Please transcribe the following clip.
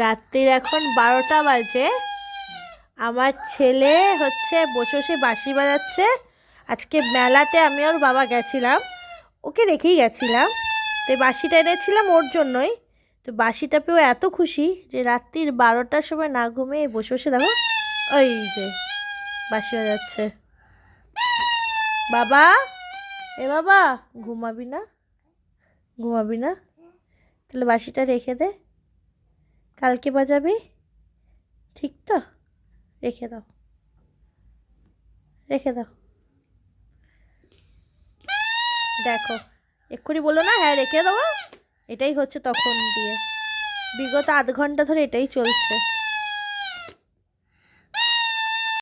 রাত্রির এখন 12টা বাজে। আমার ছেলে বসে বসে বাঁশি বাজাচ্ছে। আজকে মেলাতে আমি ওর বাবা গেছিলাম, ওকে রেখেই গেছিলাম। তো বাঁশিটা এনেছিলাম ওর জন্যই। তো বাঁশিটা পেয়েও এত খুশি যে রাত্রির 12টার সময় না ঘুমিয়ে বসে বসে দেখো ওই যে বাঁশি বাজাচ্ছে। বাবা, এ বাবা, ঘুমাবি না? ঘুমাবি না? তাহলে বাঁশিটা রেখে দে, কালকে বাজাবি, ঠিক তো? রেখে দাও, রেখে দাও। দেখো, এক্ষুনি বললো না হ্যাঁ রেখে দেবো, এটাই হচ্ছে তখন দিয়ে। বিগত আধ ঘন্টা ধরে এটাই চলছে।